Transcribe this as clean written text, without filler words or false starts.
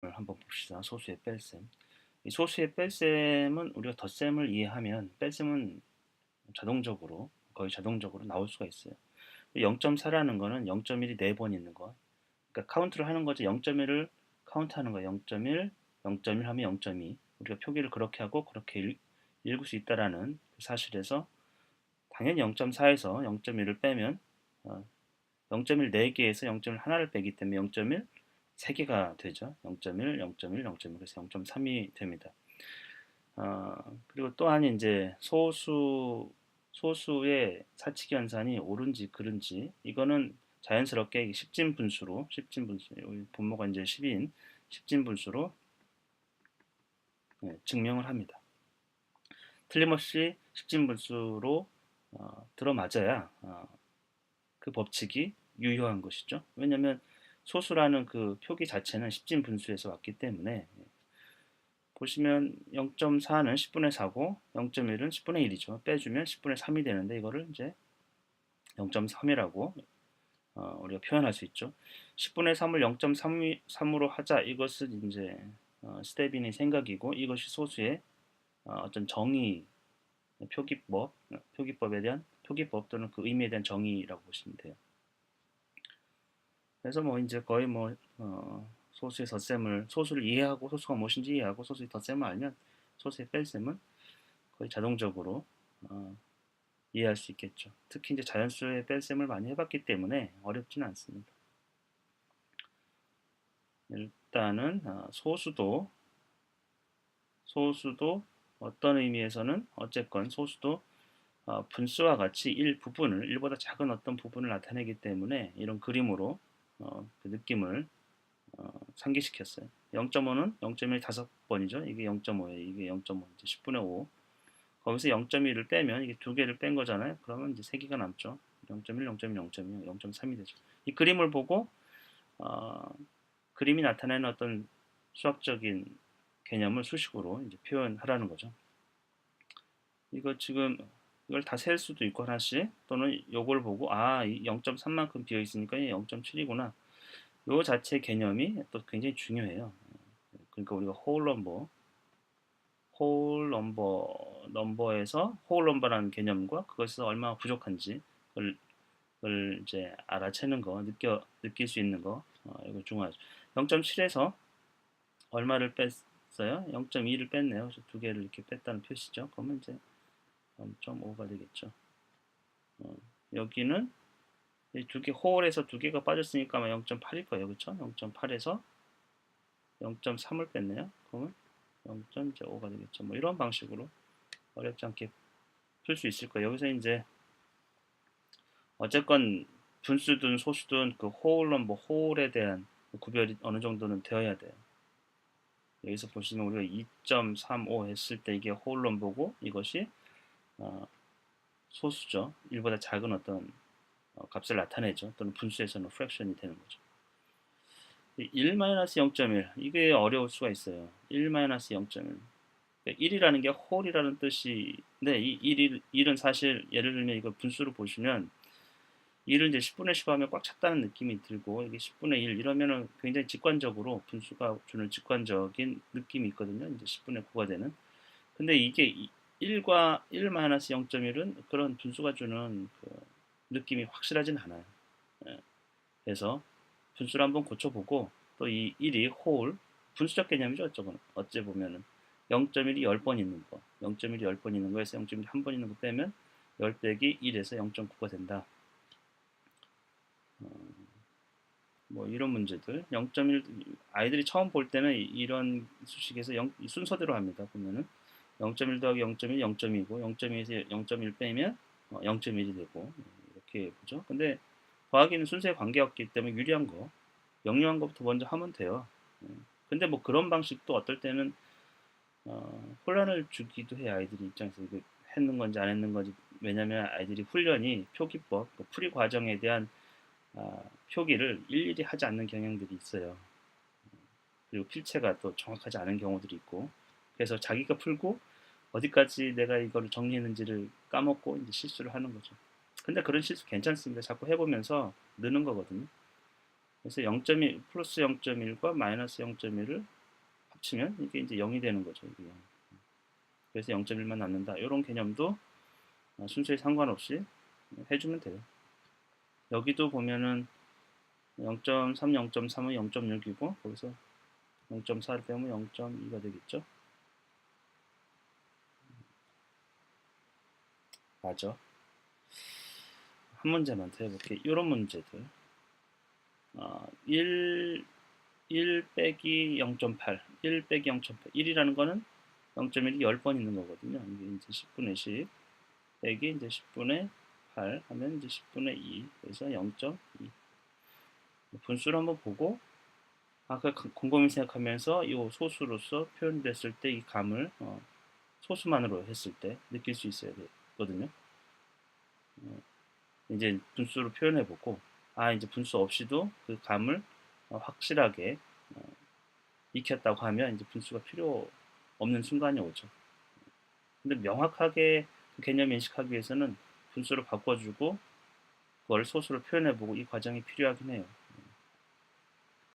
한번 봅시다. 소수의 뺄셈. 이 소수의 뺄셈은 우리가 덧셈을 이해하면 뺄셈은 자동적으로 거의 자동적으로 나올 수가 있어요. 0.4라는 거는 0.1이 4번 있는 거. 그러니까 카운트를 하는 거지 0.1을 카운트하는 거예요. 0.1, 0.1 하면 0.2. 우리가 표기를 그렇게 하고 그렇게 읽을 수 있다라는 그 사실에서 당연히 0.4에서 0.1을 빼면 0.1 4개에서 0.1 하나를 빼기 때문에 0.1 3개가 되죠. 0.1, 0.1, 0.1 그래서 0.3이 됩니다. 그리고 또한 이제 소수의 사칙 연산이 옳은지 그른지 이거는 자연스럽게 십진분수로 우리 분모가 이제 10인 십진분수로 증명을 합니다. 틀림없이 십진분수로 들어맞아야 그 법칙이 유효한 것이죠. 왜냐하면 소수라는 그 표기 자체는 십진분수에서 왔기 때문에 보시면 0.4는 10분의 4고 0.1은 10분의 1이죠. 빼주면 10분의 3이 되는데 이거를 이제 0.3이라고 우리가 표현할 수 있죠. 10분의 3을 0.3으로 하자 이것은 이제 스테빈의 생각이고 이것이 소수의 어떤 정의 표기법에 대한 표기법 또는 그 의미에 대한 정의라고 보시면 돼요. 그래서 뭐 이제 거의 뭐 소수의 덧셈을 소수를 이해하고 소수가 무엇인지 이해하고 소수의 덧셈을 알면 소수의 뺄셈은 거의 자동적으로 이해할 수 있겠죠. 특히 이제 자연수의 뺄셈을 많이 해봤기 때문에 어렵지는 않습니다. 일단은 소수도 어떤 의미에서는 어쨌건 소수도 분수와 같이 일보다 작은 어떤 부분을 나타내기 때문에 이런 그림으로 그 느낌을 상기시켰어요. 0.5는 0.1 5번이죠. 이게 0.5예요. 이게 0.5 이제 10분의 5. 거기서 0.1을 빼면 이게 두 개를 뺀 거잖아요. 그러면 이제 세 개가 남죠. 0.1, 0.1, 0.2, 0.3이 되죠. 이 그림을 보고 어, 그림이 나타내는 어떤 수학적인 개념을 수식으로 이제 표현하라는 거죠. 이거 지금 이걸 다 셀 수도 있고 하나씩 또는 요걸 보고 이 0.3만큼 비어 있으니까 0.7이구나. 요 자체 개념이 또 굉장히 중요해요. 그러니까 우리가 넘버에서 홀 넘버라는 개념과 그것에서 얼마나 부족한지 그걸 이제 알아채는 거, 느낄 수 있는 거, 이거 중요하죠. 0.7에서 얼마를 뺐어요? 0.2를 뺐네요. 그래서 두 개를 이렇게 뺐다는 표시죠. 그러면 이제 0.5가 되겠죠. 여기는 홀에서 두 개가 빠졌으니까 아마 0.8일 거예요. 그렇죠? 0.8에서 0.3을 뺐네요. 그러면 0.5가 되겠죠. 뭐 이런 방식으로 어렵지 않게 풀 수 있을 거예요. 여기서 이제 어쨌건 분수든 소수든 그 홀에 대한 구별이 어느 정도는 되어야 돼요. 여기서 보시면 우리가 2.35 했을 때 이게 홀 넘버고 이것이 소수죠. 1보다 작은 어떤 값을 나타내죠. 또는 분수에서는 프랙션이 되는 거죠. 1-0.1 이게 어려울 수가 있어요. 1-0.1 1이라는 게 홀이라는 뜻인데 이 1은 사실 예를 들면 이거 분수를 보시면 1을 이제 10분의 10 하면 꽉 찼다는 느낌이 들고 이게 10분의 1 이러면은 굉장히 직관적으로 분수가 주는 직관적인 느낌이 있거든요. 이제 10분의 9가 되는. 근데 이게 1과 1-0.1은 그런 분수가 주는 그 느낌이 확실하진 않아요. 예. 그래서 분수를 한번 고쳐보고 또 이 1이 분수적 개념이죠. 어째 보면은 0.1이 10번 있는 거, 0.1이 10번 있는 거에서 0.1이 한 번 있는 거 빼면 10 빼기 1에서 0.9가 된다. 뭐 이런 문제들 0.1 아이들이 처음 볼 때는 이런 수식에서 순서대로 합니다. 보면은 0.1 더하기 0.1 0.2고 0.2에서 0.1 빼면 0.1이 되고 이렇게 보죠. 근데 더하기는 순서에 관계없기 때문에 유리한 거 명료한 것부터 먼저 하면 돼요. 근데 뭐 그런 방식도 어떨 때는 혼란을 주기도 해요. 아이들 입장에서 이거 했는 건지 안 했는 건지. 왜냐하면 아이들이 훈련이 표기법, 그 풀이 과정에 대한 표기를 일일이 하지 않는 경향들이 있어요. 그리고 필체가 또 정확하지 않은 경우들이 있고. 그래서 자기가 풀고 어디까지 내가 이걸 정리했는지를 까먹고 이제 실수를 하는 거죠. 근데 그런 실수 괜찮습니다. 자꾸 해보면서 느는 거거든요. 그래서 0.1 플러스 0.1과 마이너스 0.1을 합치면 이게 이제 0이 되는 거죠. 이게 0. 그래서 0.1만 남는다. 이런 개념도 순서에 상관없이 해주면 돼요. 여기도 보면은 0.3, 0.3은 0.6이고 거기서 0.4를 빼면 0.2가 되겠죠. 맞아. 한 문제만 더 해볼게. 이런 문제들. 1 빼기 0.8, 1 빼기 0.8, 1이라는 거는 0.1이 10번 있는 거거든요. 이게 이제 10분의 10 빼기 이제 10분의 8 하면 이제 10분의 2, 그래서 0.2. 분수를 한번 보고 아까 곰곰이 생각하면서 이 소수로서 표현됐을 때 이 감을 소수만으로 했을 때 느낄 수 있어야 되거든요. 이제 분수로 표현해 보고 이제 분수 없이도 그 감을 확실하게 익혔다고 하면 이제 분수가 필요 없는 순간이 오죠. 근데 명확하게 그 개념 인식하기 위해서는 분수를 바꿔주고 그걸 소수로 표현해 보고 이 과정이 필요하긴 해요.